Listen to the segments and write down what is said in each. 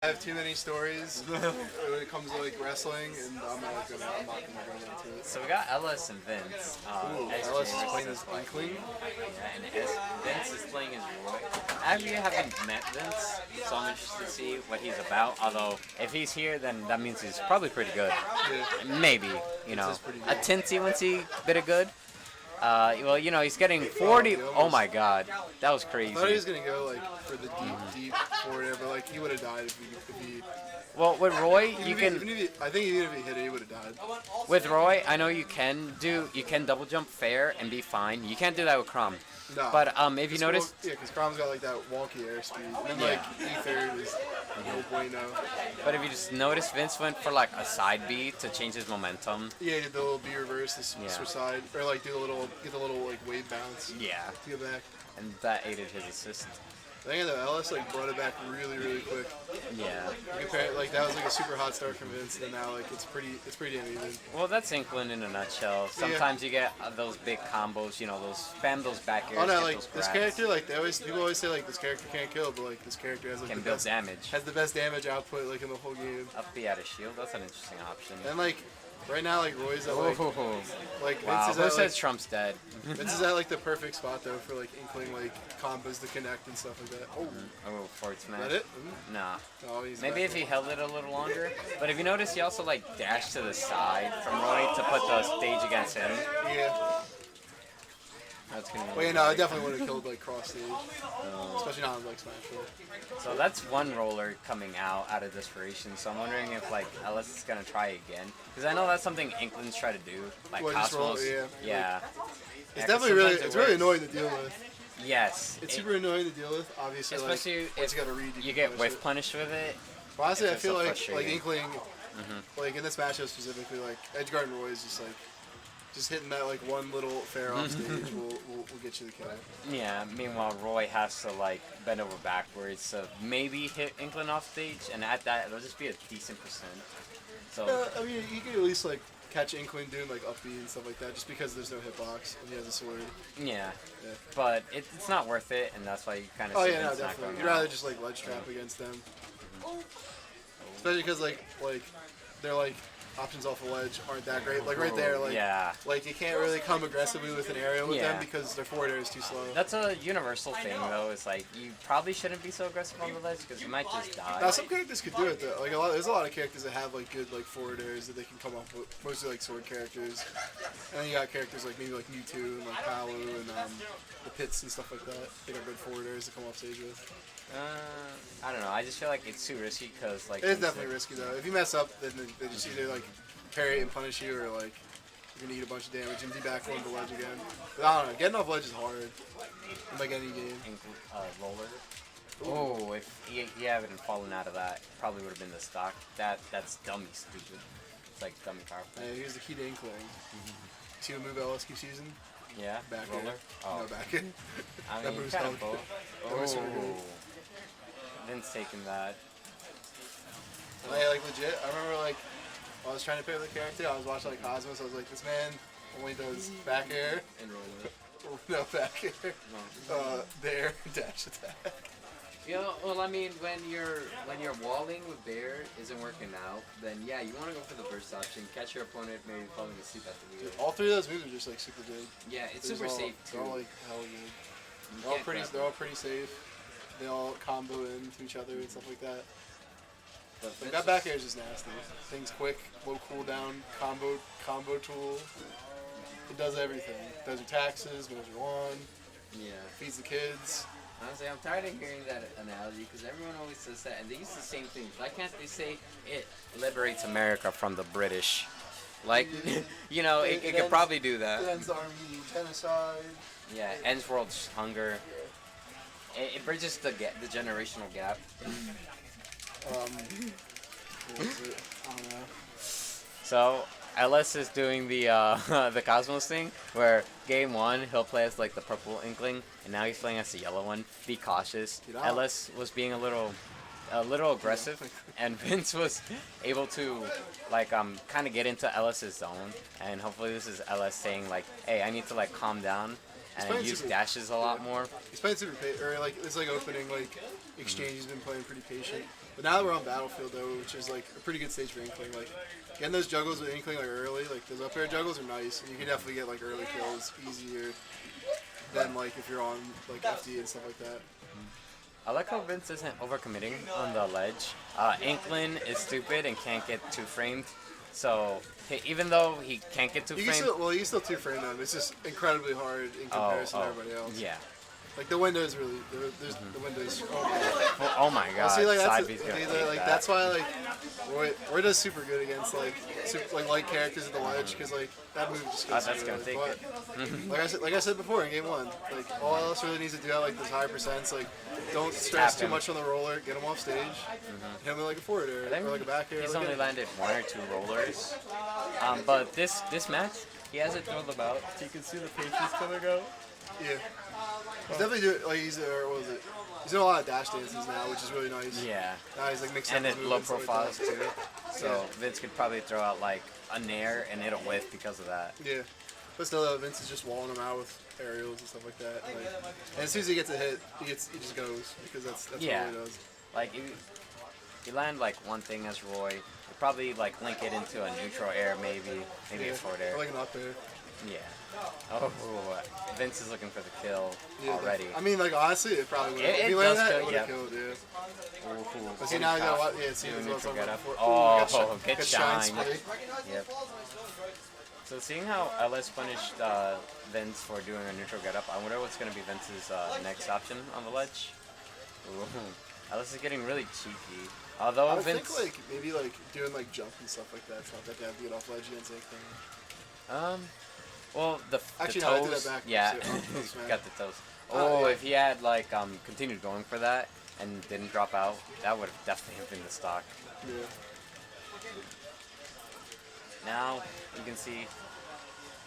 I have too many stories when it comes to like wrestling, and I'm not gonna go into it. So we got Ellis and Vince. Ooh, SJ Ellis is versus playing as SYE. Inkling. Yeah, and Vince is playing as Roy. I actually haven't met Vince, so I'm interested to see what he's about. Although, if he's here, then that means he's probably pretty good. Yeah, Maybe, Vince is pretty a good. teensy-weensy bit of good. Well, he's getting Oh, 40. he Oh almost. my god, that was I crazy. thought he was gonna go like for the deep forward, but like he would have died if he Well, with Roy, you even can. if he, I think even if he hit it, he would have died. With Roy, I know you can double jump fair and be fine. You can't do that with Crom. No. But if you notice, Yeah, because Crom's got like that wonky airspeed, and then Yeah. like Ether is no bueno. but if you just notice, Vince went for like a side B to change his momentum. Yeah, he did the little B reverse, Yeah. switch side, or like get the little like wave bounce Yeah, to get back. and that aided his assist. I think the LS like brought it back really quick. Yeah. Compare like that was like a super hot start from Vince, and now like it's pretty uneven. Well, that's Inkling in a nutshell. Sometimes you get those big combos. Those spam those back airs. Oh no, get like those this grabs. character, like people always say like this character can't kill, but like this character has like Can the build best damage. has the best damage output like in the whole game. Up B out of shield. That's an interesting option. And like right now, like Roy's at like Wow. Vince is Who at says like Trump's dead? Vince is at like the perfect spot though for like Inkling like combos to connect and stuff like that. Oh, Oh, forward is smash. that it? Nah. Oh, he's Maybe back if he held it a little longer. But if you notice, he also like dashed to the side from Roy to put the stage against him. Yeah. That's gonna be Well, yeah, no, I definitely would have killed like cross stage, especially not on like Smash 4. So that's one roller coming out of desperation. So I'm wondering if like Ellis is gonna try again, because I know that's something Inklings try to do, like What, just roll Cosmos. it, yeah. Yeah. It's 'cause definitely really sometimes it it's really works. annoying to deal with. Yes. It's super annoying to deal with. Obviously, Especially like, once if you gotta read, you can get punish whiff it. punished with it. But honestly, I it's feel so like frustrating. Inkling, like in this matchup specifically, like Edgeguard and Roy is just like just hitting that like one little fair off stage will get you the kill. Yeah. Meanwhile, Roy has to like bend over backwards to maybe hit Inkling off stage, and at that it'll just be a decent percent. So I mean, you can at least like catch Inkling doing like up B and stuff like that, just because there's no hitbox and he has a sword. yeah. Yeah. But it's not worth it, and that's why you kind of. Oh see yeah, no, Vince not definitely. going You'd rather out. just like ledge trap against them, especially because like they're like options off the ledge aren't that great. Like right there, like Yeah. like you can't really come aggressively with an aerial with Yeah. them because their forward air is too slow. That's a universal thing, though. It's like you probably shouldn't be so aggressive on the ledge because you might just die. Now some characters could do it though. Like there's a lot of characters that have like good like forward airs that they can come up with. Mostly like sword characters, and then you got characters like maybe like Mewtwo and like Palu and the Pits and stuff like that. They got good forward airs to come off stage with. I don't know. I just feel like it's too risky because like It is definitely risky though. If you mess up, then they just either like parry it and punish you, or like you're gonna eat a bunch of damage and be back on the ledge again. But I don't know. Getting off ledge is hard in like any game. roller. Oh, if he hadn't fallen out of that, probably would have been the stock. That's dummy stupid. It's like dummy powerful. Here's the key to Inkling. See what move LS keeps using? Yeah, Back roller. air. Oh, No, back air. I that mean, move's kind of hard. both. That move's super good. Vince taking that. Like legit, I remember like I was trying to pick the character. I was watching like Cosmos. I was like, this man only does back air. And roller. No back air. No. There dash attack. Well, I mean, when you're walling with Bear isn't working out, then yeah, you want to go for the burst option. Catch your opponent maybe falling asleep at the wheel. All three of those moves are just like super good. Yeah, it's They're super all- safe too. They're all like hell good. You They're all can't pretty. grab They're them. all pretty safe. They all combo into each other and stuff like that. But Like Vince that back air is just nasty. Things quick, low cooldown, combo tool. It does everything. Does your taxes, moves your wand, Yeah. feeds the kids. Honestly, I'm tired of hearing that analogy because everyone always says that, and they use the same things. Why can't they say it liberates America from the British? Like, it could ends- probably do that. It ends army genocide. Yeah, ends world hunger. It bridges the generational gap. What was it? I don't know. So Ellis is doing the the Cosmos thing, where game one he'll play as like the purple Inkling, and now he's playing as the yellow one. Be cautious. Get out. Ellis was being a little aggressive, and Vince was able to like kind of get into Ellis's zone, and hopefully this is Ellis saying like, hey, I need to like calm down, and playing use super- dashes a lot more. He's playing super or like it's like opening like exchange. He's been playing pretty patient. But now that we're on Battlefield though, which is like a pretty good stage for Inkling, like getting those juggles with Inkling like early, like those up air juggles are nice, and you can definitely get like early kills easier than like if you're on like FD and stuff like that. I like how Vince isn't overcommitting on the ledge. Inkling is stupid and can't get two framed, so even though he can't get two You can framed, still, well, you can still two frame them. It's just incredibly hard in comparison to everybody else. yeah. Like the window's really, the window's. Oh my god, See, like side that's B's gonna like hate that. that's why like Roy does super good against like light characters at the ledge because like that move just goes That's through gonna it. take But, it. like I said before in game one, like all else really needs to do like those high percents. Like don't stress Tap too him. much on the roller. Get him off stage. Hit him with like a forward air I think or like a back air. he's like only landed 1 or 2 rollers, but this match he hasn't thrown them out. You can see the patience coming out. Yeah. He's definitely doing like what was it? He's doing a lot of dash dances now, which is really nice. Yeah, Now he's like mixing and up it his low moves and stuff profiles like that. too. So Vince could probably throw out like a nair and it'll whiff because of that. Yeah. But still, though, Vince is just walling him out with aerials and stuff like that. Like, and as soon as he gets a hit, he just goes because that's Yeah. what he does. Like you land like one thing as Roy, you probably like link it into a neutral air, maybe a forward air. Or like an up air. Yeah. Oh, Vince is looking for the kill Yeah, already. I mean, like honestly, it probably would. It If he landed does that, kill, it would yeah. have killed. Yeah. Ooh, But see now you gotta watch. Yeah, see Doing that's what I was neutral talking get about up. before. Oh, Ooh, get shine shined. spray. Yep. So seeing how LS punished Vince for doing a neutral get up, I wonder what's going to be Vince's next option on the ledge. Ooh. LS is getting really cheeky. Although I would Vince, think like maybe like doing like jump and stuff like that. It's not that bad to get off ledge against anything. well, the Actually, the no, I did toes, that back. yeah, Toes, man. got the toes. Oh, Oh, yeah. if he had like continued going for that and didn't drop out, that would have definitely been the stock. Yeah. Now you can see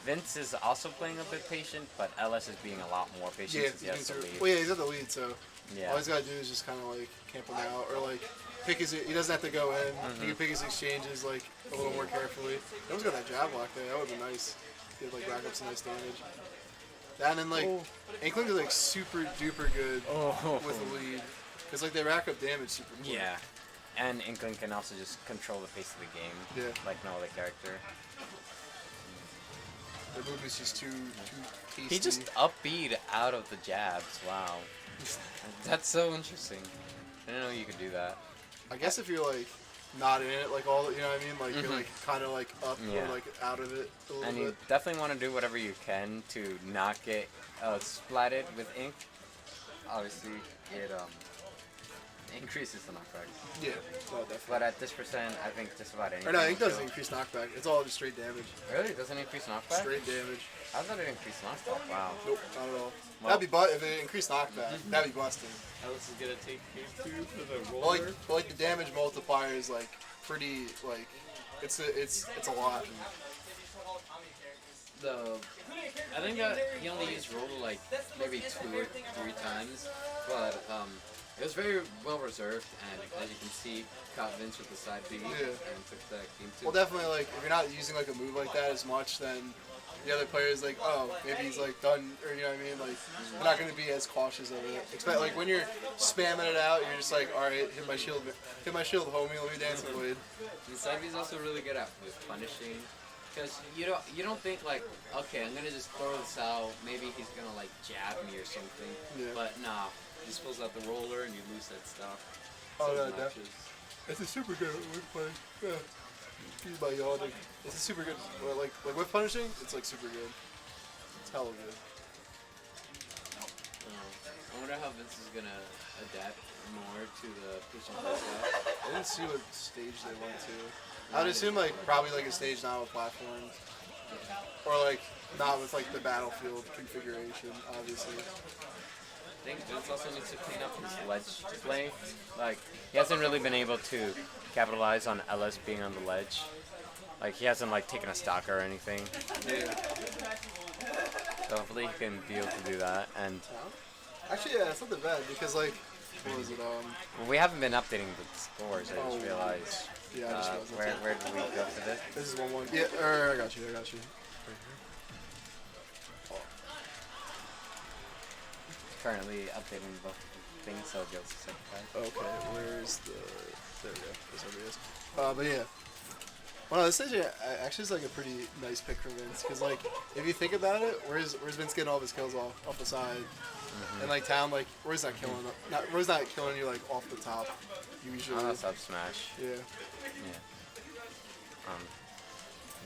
Vince is also playing a bit patient, but LS is being a lot more patient Yeah, since he has the lead. well, yeah, he's at the lead, so Yeah. all he's gotta do is just kind of like camp him out, or like pick his. He doesn't have to go in. He can pick his exchanges like a little more carefully. He almost got that jab lock there. That would have been nice. He'd like rack up some nice damage. That and then like Inkling is like super duper good with the lead, because like they rack up damage super quick. Yeah. And Inkling can also just control the pace of the game, Yeah. like no other character. Their move is just too tasty. He just upbeat out of the jabs. Wow. That's so interesting. I didn't know you could do that. I guess if you're like not in it, like all, you know what I mean? Like you're like kind of like up Yeah. or like out of it a little And bit. you definitely want to do whatever you can to not get splatted with ink. Obviously, it increases the knockback. Yeah, no, definitely. But at this percent, I think just about anything. Or no, will ink doesn't kill. increase knockback. It's all just straight damage. Really? It doesn't increase knockback? Straight damage. I thought it increased knockback. Wow. Nope, not at all. Well- That'd be if it increased knockback. That'd be busting. Alice is gonna take game 2 for the But like the damage multiplier is like pretty like it's a lot. I think he only used roll like maybe 2 or 3 times, but it was very well reserved, and as you can see, caught Vince with the side B and took that game 2. Well, definitely like if you're not using like a move like that as much, then the other player is like, oh, maybe he's like done, or you know what I mean? Like they're not gonna be as cautious of it. Expect like when you're spamming it out, you're just like, all right, hit my shield, homie, let me dance and blade. And side B is also really good at with punishing. Because you don't think like, okay, I'm gonna just throw this out, maybe he's gonna like jab me or something. Yeah. But nah, he just pulls out the roller and you lose that stuff. Oh, So no, obnoxious. It's a super good whip play. Yeah. Excuse my yawning. It's a super good, well, like whip punishing. It's like super good. It's hella good. I wonder how Vince is gonna adapt more to the patient playstyle. I didn't see what stage they went to. I would assume like probably like a stage not with platforms, or like not with like the battlefield configuration, obviously. I think Vince also needs to clean up his ledge play. Like, he hasn't really been able to capitalize on LS being on the ledge. Like, he hasn't like taken a stock or anything. Yeah. So hopefully he can be able to do that. And Actually, yeah, it's not that bad because like, what was it? well, we haven't been updating the scores. I just realized. Yeah, I just realized. Where did we go for this? This is 1-1. Yeah, I got you. Right here. currently updating both things, so it goes to second time. Okay, where's the... There we go. There's where it is. But yeah. Well, this stage actually is like a pretty nice pick for Vince, because like, if you think about it, where's Vince getting all of his kills off the side? And like Town, like, Roy's not killing Roy's not killing you like off the top, usually. Oh, that's up smash. Yeah. Yeah.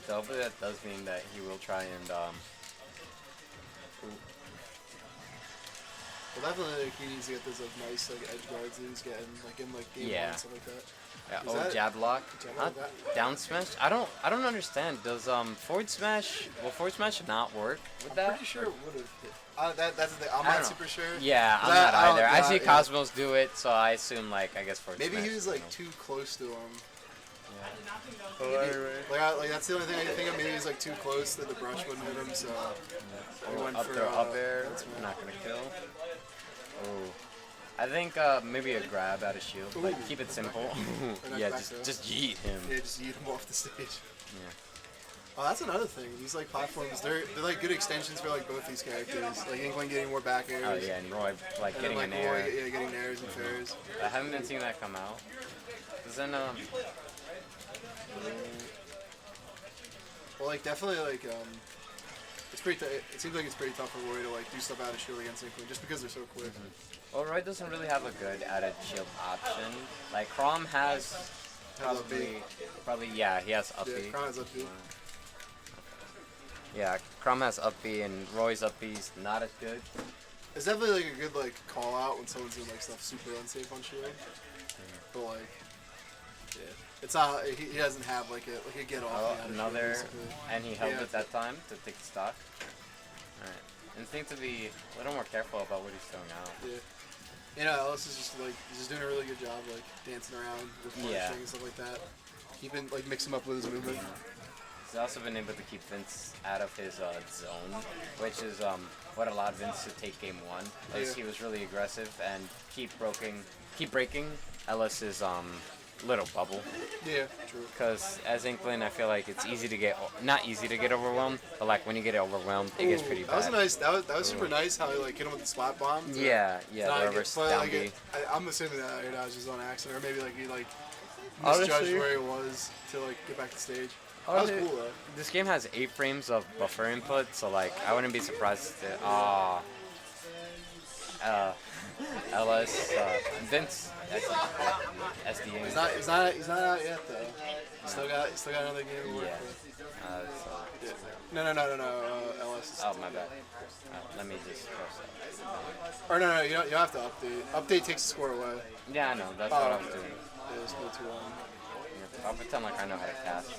So hopefully that does mean that he will try and Well, definitely like, he needs to get those like nice like edge guards that he's getting like in like game one and stuff like that. Yeah, Is oh, that- jab lock. jab Huh? lock that? Down smash? I don't understand. Does forward smash not work with I'm that? pretty sure it would have. That's the thing. I'm I not don't super sure. Yeah, I'm That- not I don't- either. I yeah, see yeah. Cosmos do it, so I assume like I guess forward Maybe smash. he was you like know. too close to him. Yeah. Like that's the only thing I can think of. Maybe he was like too close that the brush wouldn't hit him. So he went Up for throw, up air. that's right. Not gonna kill. Oh. I think maybe a grab out of shield. Ooh. Like keep it simple. not Yeah, back just yeet him. Yeah, just eat him off the stage. Yeah. Oh, that's another thing. These like platforms, they're like good extensions for like both these characters. Like Inkling getting more back airs. Oh yeah, and Roy like And getting then, like, an air. Roy, yeah, getting airs and fairs. I haven't been seeing that come out. 'Cause then Well, like definitely like it's pretty. It seems like it's pretty tough for Roy to like do stuff out of shield against Inkling just because they're so quick. well, Roy doesn't really have a good added shield option. Like Crom has probably yeah, he has up Yeah, B. Crown is up B. Yeah, Crom has up B and Roy's up B's not as good. It's definitely like a good like call out when someone's doing like stuff super unsafe on shield. But like, yeah, it's not. He doesn't have like a get off. Oh, out of shield, another, basically. and he held Yeah. it that time to take the stock. Alright, instinct to be a little more careful about what he's throwing out. Yeah. You know, Ellis is just like he's just doing a really good job like dancing around with punishing Yeah. and stuff like that. Keeping like mix him up with his movement. He's also been able to keep Vince out of his zone, which is what allowed Vince to take game one. As Yeah. he was really aggressive and keep breaking Ellis's little bubble. Yeah, true. Because as Inkling, I feel like it's easy to get not easy to get overwhelmed, but like when you get overwhelmed, it gets pretty That was bad. nice. That was super nice how he like hit him with the splat bomb. Yeah, Not the like reverse but, down like, B. I'm assuming that was just on accident, or maybe like he like misjudged Honestly- where he was to like get back to stage. That was Honestly, cool though. This game has 8 frames of buffer input, so like I wouldn't be surprised if LS Vince SDA. He's not out yet though. Still got another game to work Yeah. with. So- No. LS. Is oh my bad. Let me just cross that. Or no, you don't have to update. Update takes the score away. Yeah, I know. That's what I was doing. Yeah, it's no 2-1. Yeah, I'll pretend like I know how to cast.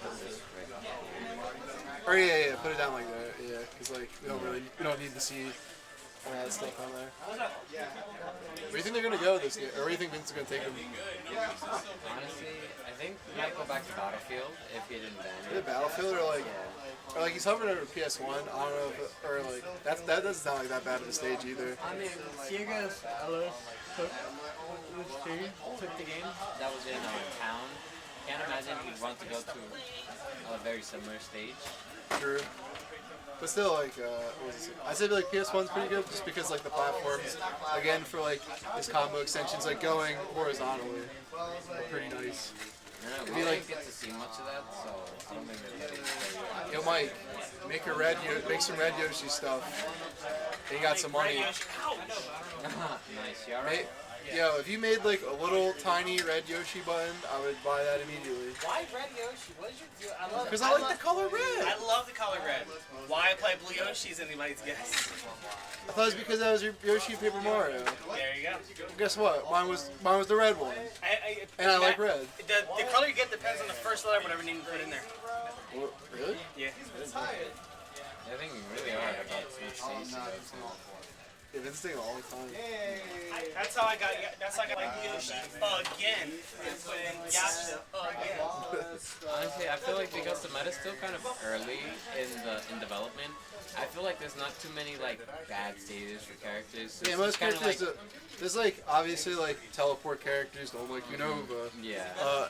Put this right Or yeah, put it down like that. Yeah, because like we don't need to see all that stuff on there. Where do you think they're gonna go this game? Or where do you think Vince is gonna take them? Honestly, I think he might go back to Battlefield if he didn't ban The it. Battlefield Yeah. or like he's hovering over PS1. I don't know if or like that doesn't sound like that bad of a stage either. I mean, Siega's Ellis took the game that was in town. Can't imagine he'd want to go to a very similar stage. True. But still, like, what was it? I'd say like PS1's pretty good just because like the platforms, again for like his combo extensions, like going horizontally, are pretty nice. Yeah, It'd we be didn't like- get to see much of that, so I don't think they're getting very Yo, Mike, make some red Yoshi stuff. And you got some money. nice. You alright? Yo, if you made like a little tiny red Yoshi button, I would buy that immediately. Why red Yoshi? What is your deal? I love. Because I like the color red. I love the color red. Why I play blue Yoshi is anybody's guess. I thought it was because that was your Yoshi in Paper Mario. There you go. Guess what? Mine was the red one. And I like red. The color you get depends on the first letter, whatever name you put in there. Really? Yeah. I think really hard about each stage to go to. Yeah, Vince is taking all the time. That's how I got. That's how I got like Yoshi again. Is when Yasha again. Honestly, I feel like because the meta's still kind of early in development, I feel like there's not too many like bad stages for characters. Yeah, It's most just kinda characters, there's like obviously like teleport characters don't like Unova. yeah.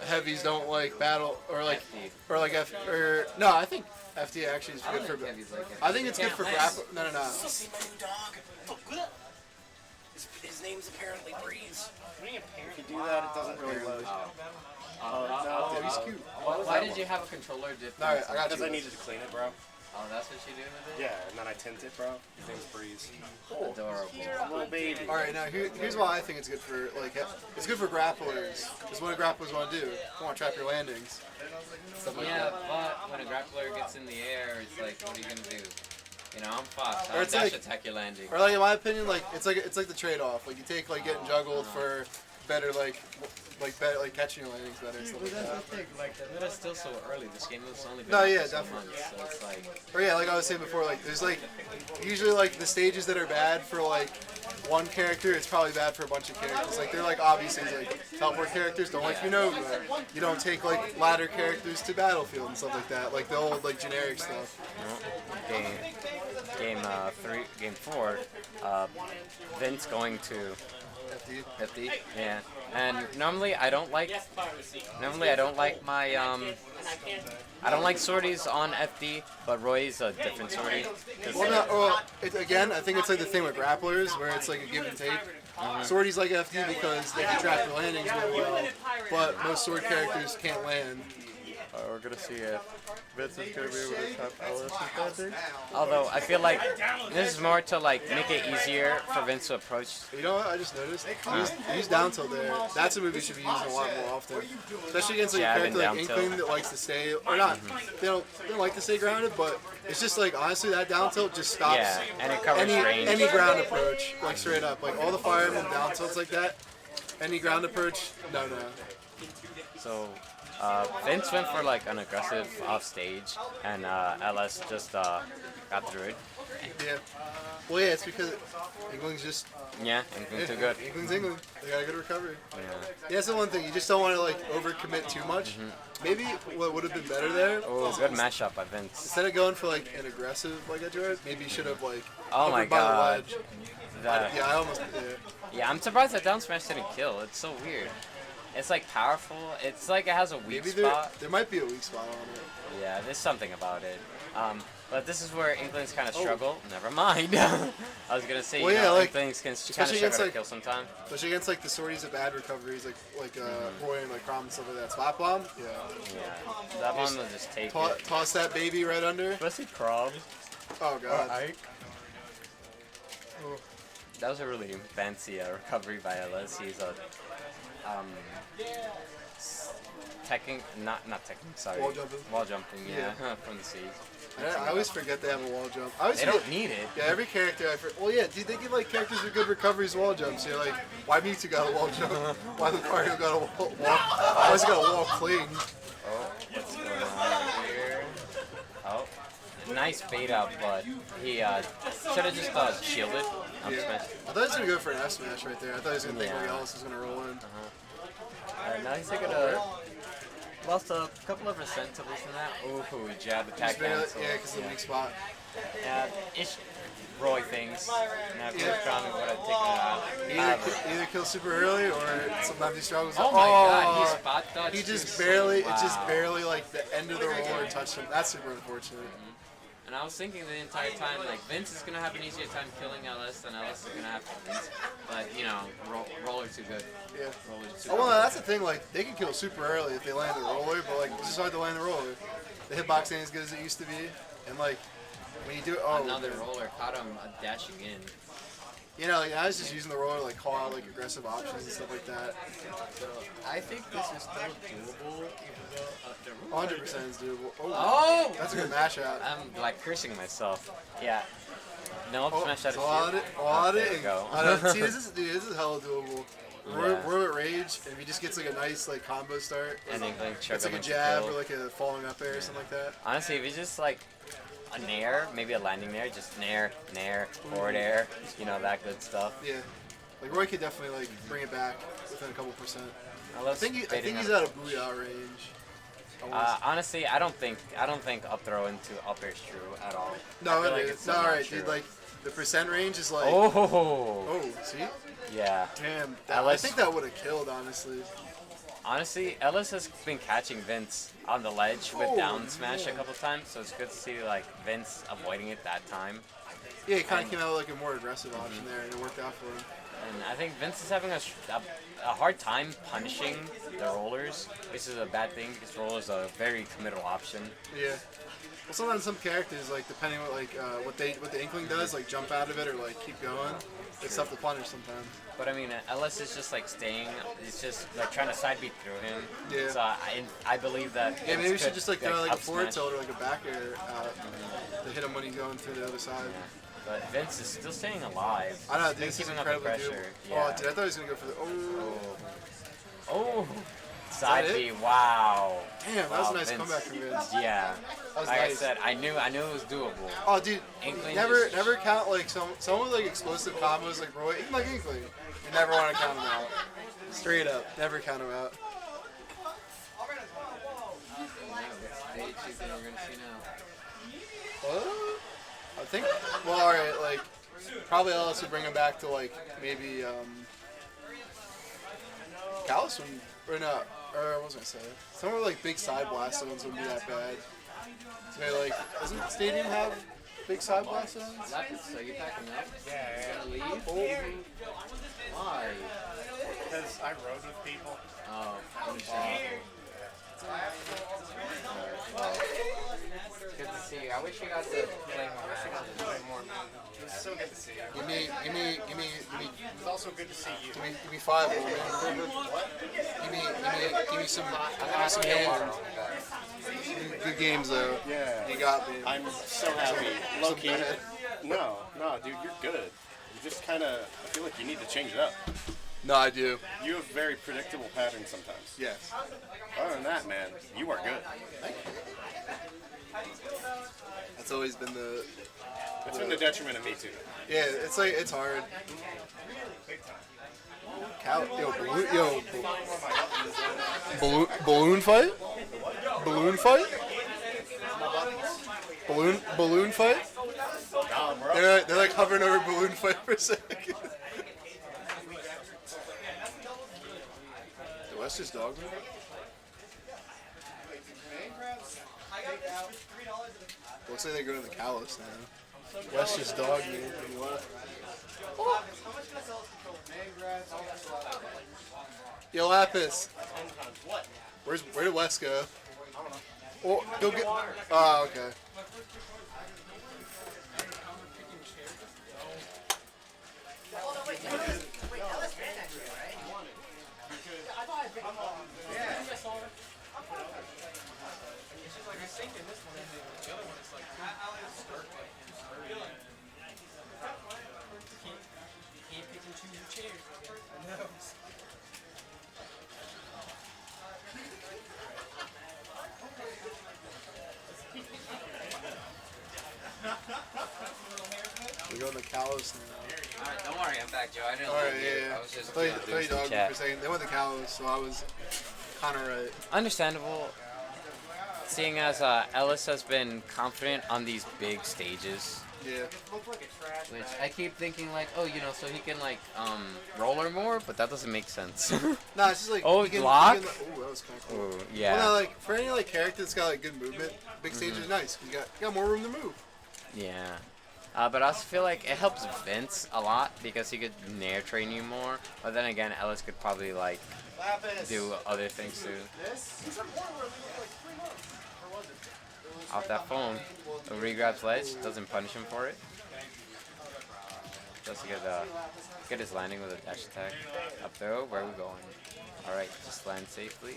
Heavies don't like battle or like FD. or like F or no, I think FD actually is I good don't for. think heavy's like I think it's good Can't for land. grapple. No. See my new dog. His name's apparently Breeze. What do you apparently Do that, it doesn't really load. Oh, he's cute. Why did you have a controller difference? All right, I got Because you. I needed to clean it, bro. Oh, that's what you do with it? Yeah, and then I tint it, bro. His name's Breeze. Adorable. Little baby. All right, now here's why I think it's good for like it's good for grapplers. Because what do grapplers want to do? They want to trap your landings. Stuff like Yeah, that. but when a grappler gets in the air, it's like, what are you gonna do? You know, I'm Fox. Or I'll it's dash like- attack your landing. Or like in my opinion, like it's like the trade-off. Like you take like getting juggled for better better like catching your landings better. and Stuff like that. thing. Like, the meta's still so early. This game has only been No, out yeah, for some definitely. months, so it's like, Or yeah, like I was saying before, like there's like usually like the stages that are bad for like one character, it's probably bad for a bunch of characters. Like they're like obviously like teleport characters don't like Unova. You don't take like ladder characters to Battlefield and stuff like that. Like the old like generic stuff. game 4, Vince going to FD. FD. Yeah, and normally I don't like my I don't like sorties on FD, but Roy's a different sortie. 'Cause- Well, no, well, again, I think it's like the thing with grapplers where it's like a give and take. Swordies like FD because they can trap your landings really well, but most sword characters can't land. We're gonna see if Vince is gonna be able to trap Alice with landing. Although I feel like this is more to like make it easier for Vince to approach. You know what? I just noticed. He's down till there. That's a move you should be using a lot more often, especially against like a Jab character and like down tilt. Inkling that likes to stay or not. They don't like to stay grounded, but it's just like honestly that down tilt just stops Yeah, and it covers range. any ground approach like straight up. Like all the firemen down tilts like that. Any ground approach, no. So Vince went for like an aggressive off stage, and LS just got through it. Yeah. Well, yeah, it's because Inkling's just Yeah, and too good. Inkling's Inkling. They got a good recovery. Yeah. Yeah, that's the one thing. You just don't want to like overcommit too much. Maybe what would have been better there Oh, is good mashup by Vince. instead of going for like an aggressive like edge guard, maybe you should have like Oh my hovered by the god. ledge. That- Yeah, I almost Yeah, I'm surprised that down smash didn't kill. It's so weird. It's like powerful. It's like it has a weak maybe spot. there might be a weak spot on it. Yeah, there's something about it. But this is where Inklings kind of struggle. Never mind. I was gonna say, Well, you yeah, know, like, Inklings can kind of especially struggle against, to like- kill sometimes. Especially against like the swordies of bad recoveries, like Roy and like Crom and stuff like that. Spot bomb, yeah. Yeah, that one will just take it. Toss that baby right under. Especially Crom Oh or god. Ike. That was a really fancy recovery by LS. He's a teching, not teching. Sorry, Wall jumping. Wall jumping, yeah, Yeah. from the seas. I always forget they have a wall jump. I always They forget- don't need it. Yeah, every character well, yeah, dude, they give like characters with good recoveries wall jumps. You're like, why Mewtwo got a wall jump? Why Lucario got a wall? Why has he got a wall cling? Oh, what's going on here? Oh, nice bait out, but he should have just shielded. Up Yeah. smash. I thought he was gonna go for an F smash right there. I thought he was gonna think Yeah. like Alice was gonna roll in. Alright, now he's taking a lost a couple of percent to listen to that. Ooh, jab attack Just barely, cancel. yeah, because of the weak spot. Yeah, ish Roy things. Now if Yeah. Crown would have taken it out. Either kill super early or sometimes he struggles. Oh my god, he spot dodged. He just too, barely, so- it just wow. barely like the end of the roller touched him. That's super unfortunate. And I was thinking the entire time, like, Vince is gonna have an easier time killing LS than LS is gonna have Vince. But, you know, Roller's too good. Yeah. Roller's too Oh well, good. that's the thing. Like they can kill super early if they land the roller, but like it's just hard to land the roller. The hitbox ain't as good as it used to be, and like when you do Another roller caught him dashing in. you know, like, I was just using the roller to like call out like aggressive options and stuff like that. So I think this is still doable, even though the roller- 100% is doable. Oh, Oh! that's a good mashup. I'm like cursing myself. Yeah. No, Oh, smash out so of on shield. it, on There it. you go. See, this is hella doable. Roy Yeah. with rage, and if he just gets like a nice like combo start, And then like it's like a juggling jab kill. or like a falling up air or something like that. Honestly, if he just like a nair, maybe a landing nair, just nair, forward air, you know, that good stuff. Yeah. Like Roy could definitely like bring it back within a couple percent. I Unless think fading he's out- out of booyah range. I wanna honestly, I don't think up throw into up air is true at all. No, I feel it like is. it's No, not alright, true. dude. Like the percent range is like. Oh, Oh, see? yeah. Damn. I Ellis- think that would have killed, honestly. Honestly, Ellis has been catching Vince on the ledge with Oh, down smash man. a couple times, so it's good to see like Vince avoiding it that time. Yeah, he kind of And- came out with like a more aggressive option there, and it worked out for him. And I think Vince is having a hard time punishing the rollers, which is a bad thing because rollers are a very committal option. Yeah. Well, sometimes some characters, like depending on like what the Inkling does, like jump out of it or like keep going. It's tough to punish sometimes. But I mean, Ellis is just like staying. It's just like trying to side beat through him. Yeah. So I believe that. Yeah, maybe we Vince should could, just like throw like a up forward smash. tilt or like a back air out to hit him when he's going through the other side. But Vince is still staying alive. I know, He's dude, been this is keeping up the incredibly pressure. doable. Yeah. Oh, dude, I thought he was gonna go for the. Oh. Oh, side it? B. Wow. Damn, that was Wow, a nice Vince. comeback from Vince. Yeah. was Like I nice. said, I knew it was doable. Oh, dude, Inkling never is- never count like some with like explosive combos like Roy, even like Inkling. You never want to count him out. Straight up, never count him out. I think. Well, all right, like probably Ellis would bring him back to like maybe Callus or no, or what was I gonna say? Somewhere like big side blast zones wouldn't be that bad. So maybe like doesn't Stadium have big side blast zones? So you packing up? Yeah, Gonna leave? Oh, Why? because I rode with people. Oh, understandable. Good to see you. I wish you got to play more matches. It was so good to see you. give me. It was also good to see you. Give me five, old man. Give me some hands. Good games though. Yeah. You got me. I'm so happy. Low key. bad. No, dude, you're good. You just kind of, I feel like you need to change it up. No, I do. You have very predictable patterns sometimes. Yes. Other than that, man, you are good. That's always been the. It's been the detriment of me too. Yeah, it's like it's hard. Balloon fight? Balloon fight? Balloon fight? Nah, bro. They're like hovering over balloon fight for a second. The West just dog me. Looks like they're going to the Callus now. West just dog me. Yo, Lapis. Where did West go? Oh, go get. Oh, okay. We're going to Callus now. Alright, don't worry, I'm back, Joe. I didn't Alright, leave you. yeah. I was just I thought you doing some dogged me chat. for a second. They went to Callus, so I was kind of right. Understandable, seeing as Ellis has been confident on these big stages. Yeah. Which I keep thinking like, oh, you know, so he can like roller more, but that doesn't make sense. Nah, it's just like. Oh, you can- block? you can- Ooh, that was kind of cool. Ooh, Well, yeah, no, like for any like character that's got like good movement, big stage is nice. You got more room to move. yeah. But I also feel like it helps Vince a lot because he could nair train you more. But then again, Ellis could probably like do other things too. Off that phone, re-grabs ledge, doesn't punish him for it. Just to get his landing with a dash attack. Up throw, where are we going? Alright, just land safely.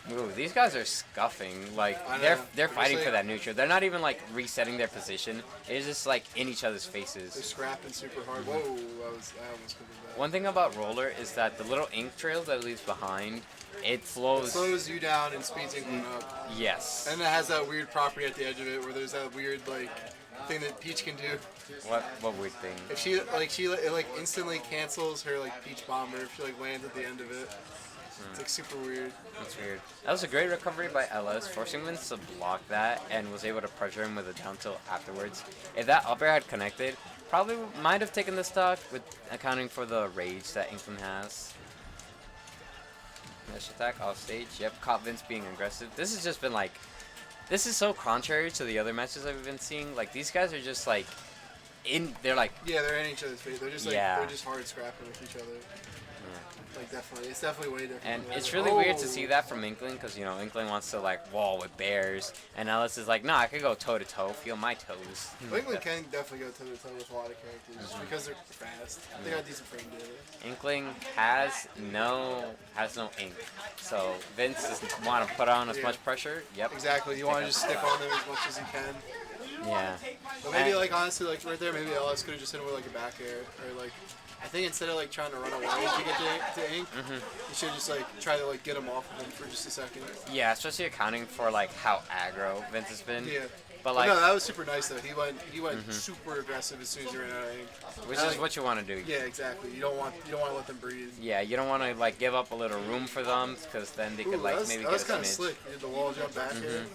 Ooh, these guys are scuffing. Like I know. they're They're fighting just for like- that neutral. They're not even like resetting their position. It's just like in each other's They're faces. scrapping super hard. Whoa, I almost could have that. One thing about roller is that the little ink trail that it leaves behind, it flows. Slows you down and speeds Inkling up. Yes. And it has that weird property at the edge of it where there's that weird like thing that Peach can do. What weird thing? If she it like instantly cancels her like Peach Bomber if she like lands at the end of it. It's like super weird. That's weird. That was a great recovery by LS, forcing Vince to block that and was able to pressure him with a down tilt afterwards. If that up air had connected, probably might have taken the stock, with accounting for the rage that Inkling has. Mesh attack off stage. Yep, caught Vince being aggressive. This has just been like, this is so contrary to the other matches that we've been seeing. Like these guys are just like, they're like, Yeah, they're in each other's face. They're just like Yeah. they're just hard scrapping with each other. Like definitely, it's definitely way different. and than the it's other. really weird to Oh. see that from Inkling because you know Inkling wants to like wall with bears, and Ellis is like, nah, I could go toe to toe, feel my toes. Inkling can definitely go toe to toe with a lot of characters just because they're fast. They got decent frame data. Inkling has no ink, so Vince doesn't want to put on as Yeah. much pressure. Yep. Exactly. You want to just stick on them as much as you can. Yeah. But maybe And- like honestly, like right there, maybe LS could have just hit him with like a back air or like. I think instead of like trying to run away to get to Ink, you should just like try to like get him off of him for just a second. Yeah, especially accounting for like how aggro Vince has been. Yeah. But But like, no, that was super nice though. He went super aggressive as soon as he ran out of ink. which And, is like, what you want to do. Yeah, exactly. You don't want to let them breathe. Yeah, you don't want to like give up a little room for them because then they could Ooh, like that was, maybe that was get a kind of smidge. slick. He did the wall jump back here.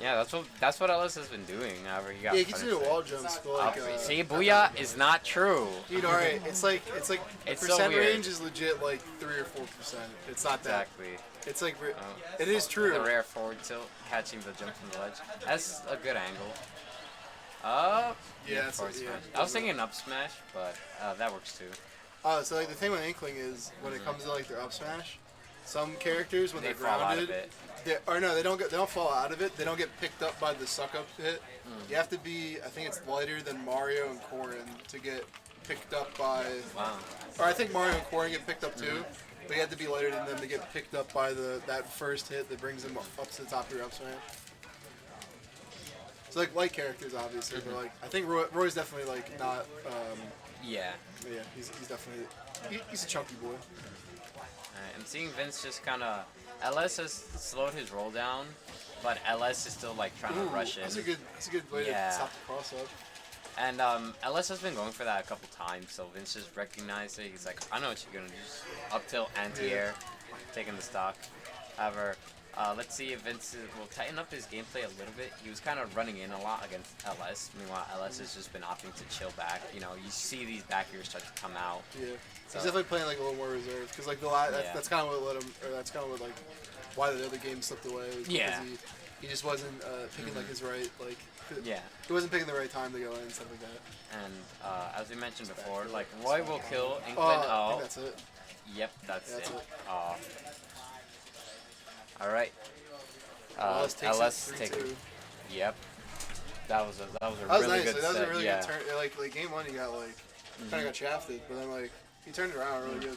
Yeah, that's what Ellis has been doing. However, he got. Yeah, he keeps punished doing wall jumps, but like, there. See, booyah is not true. dude, all right, it's like the It's so percent weird. range is legit like 3 or 4%. It's not that. Exactly. It's like Oh. it is true. The rare forward tilt, catching the jump from the ledge. That's a good angle. Yeah, it's forward yeah. smash. I was thinking up smash, but that works too. So like the thing with Inkling is when it comes to like their up smash, some characters when They they're fall out grounded, of it. they don't fall out of it. They don't get picked up by the suck up hit. You have to be, I think it's lighter than Mario and Corrin to get picked up by. Wow. Or I think Mario and Corrin get picked up too, but you have to be lighter than them to get picked up by that first hit that brings them up to the top of your up smash. So like light characters obviously, but like I think Roy's definitely like not. Yeah. Yeah, he's definitely he's a chunky boy. Alright, I'm seeing Vince just kind of. LS has slowed his roll down, but LS is still like trying to rush in. That's a good way Yeah. to stop the cross up. And LS has been going for that a couple times, so Vince just recognized it. He's like, I know what you're gonna do. Just up tilt, anti-air, taking the stock. However, let's see if Vince will tighten up his gameplay a little bit. He was kind of running in a lot against LS. Meanwhile, LS has just been opting to chill back. You know, you see these back airs start to come out. Yeah, So- he's definitely playing like a little more reserved because like Yeah. that's kind of what let him, or that's kind of what like why the other game slipped away. Was Yeah. because he just wasn't picking like his right like. Yeah. He wasn't picking the right time to go in and stuff like that. And as we mentioned before, like Roy will kill Inkling. I think that's it. Yep, that's That's it. it. All right. LS takes LS it take 3-2. Yep. That was a That was really nice. good Like, that was set. a really Yeah. good turn. Like game one, you got like kind of got shafted, but then like he turned it around really good.